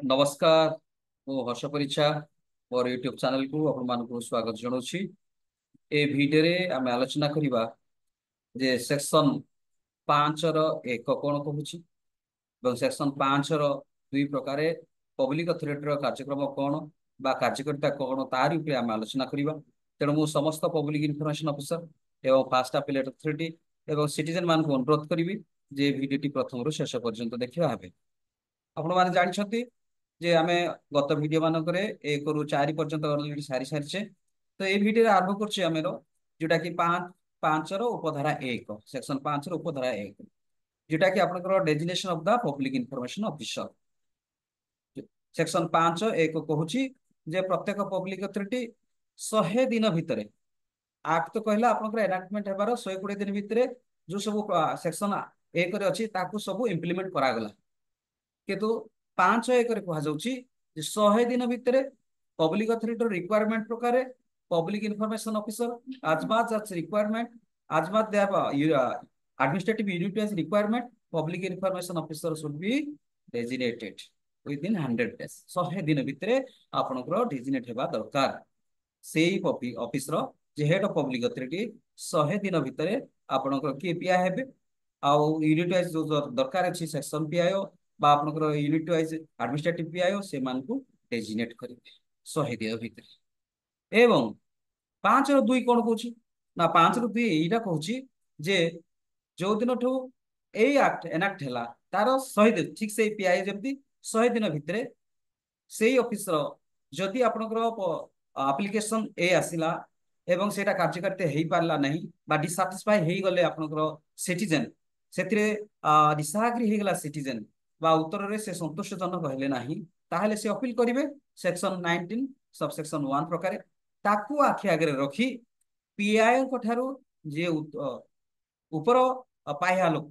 नमस्कार। मु हर्ष परीक्षा मोर यूट्यूब चैनल को आपण मानक स्वागत जनाऊँ। ए भिडियो रे आम आलोचना करिबा जे सेक्शन 5 रो एक कोन कहूची এবং सेक्शन 5 रो दुई प्रकार पब्लिक अथॉरिटी रो कार्यक्रम कोन बा कार्यकर्ता कोन तारि उपरे आम आलोचना करिबा। तेणु मु समस्त पब्लिक इन्फॉर्मेशन ऑफिसर एवं फास्ट अपीलेट अथॉरिटी एवं सिटीजन मान को अनुरोध करिवि जे भिडियो टी प्रथम रु शेष पर्यंत देखिबा हेबे। आपण माने जानिछथि जे आमे गत भिडियो मानकरे 1 रु 4 पर्यंत ऑलरेडी सारी सारिछे। तो ए भिडियो आरंभ करछि आमेरो जोटा कि 5 रो उपधारा 1 सेक्शन 5 रो उपधारा 1 जोटा कि आपनकर designation of the public information officer. Section 5 1 कहूछि जे प्रत्येक पब्लिक अथॉरिटी 100 दिन भितरे एक्ट तो कहला आपनकर एनाक्टमेंट हेबार 120 दिन भितरे जो सब सेक्शन 1 रे अछि ताकू सब इंप्लीमेंट करा गला। किंतु 5 1 रे कहा जाउछि जे 100 दिन भितरे पब्लिक अथॉरिटी रिक्वायरमेंट प्रकार public information officer as much as requirement as much they have administrative unit as requirement public information officer should be designated within 100 days 100 दिन भितरे आपनकर डेजिग्नेट हेबा दरकार। सेही ऑफिस रो जे हेड ऑफ पब्लिक अथॉरिटी 100 दिन भितरे आपनकर के पीआई हेबे आउ यूनिट वाइज जो दरकार अछि सेक्शन पीआईओ बा आपनकर यूनिट वाइज एडमिनिस्ट्रेटिव पीआईओ से मान को डेजिग्नेट करिवे 100 दिन भितरे। एवं 5 रो 2 कोन कहूची ना 5 रो 2 एटा कहूची जे जो दिन ठू ए एक्ट एनाक्ट हैला तार 100 दिन ठीक से पीआई जेमती 100 दिन भितरे सेही ऑफिस रो जदि आपनकर एप्लीकेशन ए आसिला एवं सेटा कार्यकारिता हेई पारला नहीं बा डिसैटिस्फाई हेई गले आपनकर सिटीजन सेतिरे डिसएग्री हेई गला सिटीजन बा उत्तर रे से संतोषजनक हेले नाही ताहले से अपील करिवे सेक्शन 19 सब सेक्शन 1 प्रकार ताकू आखि आगे रखी पीआई को ठारू जे ऊपर पाया लोक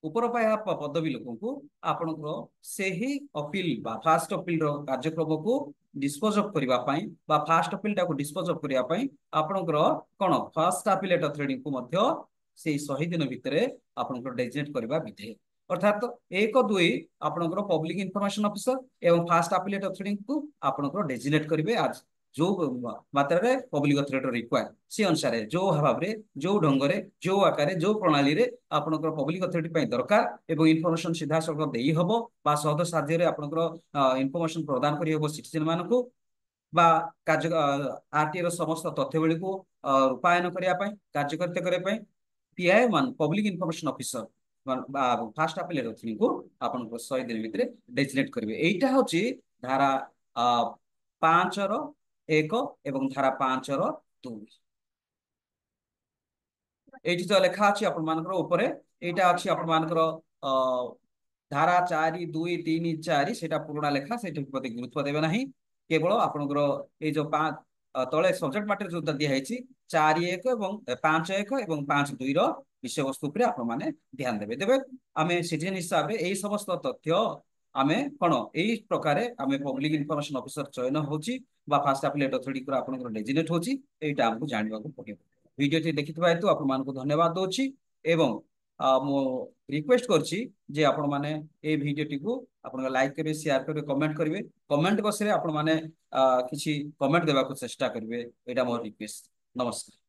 ऊपर पाया पदवी लोक को आपनकर सेही अपील बा फास्ट अपील रो कार्यक्रम को डिस्पोज ऑफ करिवा पई बा फास्ट अपील टा को डिस्पोज ऑफ करिवा पई आपनकर कोन फास्ट अपीलेट अथॉरिटी को मध्य से 100 दिन भितरे आपनकर डेजिग्नेट करिवा विधेय अर्थात 1 2 आपनकर पब्लिक इन्फॉर्मेशन ऑफिसर एवं फास्ट अपीलेट अथॉरिटी को आपनकर डेजिग्नेट करिवे आज जो मात्रा रे पब्लिक अथॉरिटी रिक्वायर से अनुसार जो भाव रे जो ढंग रे जो आकार जो प्रणाली रे आपनकर पब्लिक अथॉरिटी पई दरकार एवं इन्फॉर्मेशन सीधा सड़क देई हबो बा सहद साध्य रे आपनकर इन्फॉर्मेशन प्रदान करी हबो सिटीजन मानको बा कार्य आरटीए रो समस्त तथ्यवली को रूपायन करिया पई कार्यकर्ता करे पई पीआई मान public information officer fast appellate authority को आपनकर 100 दिन भितरे डेजिग्नेट करिवे। एइटा होची धारा 5 रो 1 एवं धारा 5 रो 2 एठी तो लेखा अछि आपन मानकर ऊपरे एटा अछि आपन मानकर धारा 4 2 3 4 सेटा पुराना लेखा सेटा प्रति गुरुत्व देबे नाही केवल आपनकर ए जो 5 तळे सब्जेक्ट मैटर जो दिया हैछि 4 1 एवं 5 1 एवं 5 2 रो विषय वस्तु पर आपण माने ध्यान देबे देबे आमे सिटीजन हिसाब रे एई समस्त तथ्य आमे कोन एई प्रकारे आमे पब्लिक इन्फॉर्मेशन ऑफिसर चयन होची बा फास्ट अपीलेट अथॉरिटी को आपनकर डेजिग्नेट होची एटा हमकु जानिबा को पड़िबो। वीडियो टी देखितबा हेतु आपण मानको धन्यवाद दोछि एवं मो रिक्वेस्ट करछि जे आपण माने ए वीडियो टी को आपण लाइक करिवे शेयर करिवे कमेंट करिवे कमेंट बॉक्स रे आपण माने किछि कमेंट देबा को चेष्टा करिवे एटा मोर रिक्वेस्ट। नमस्कार।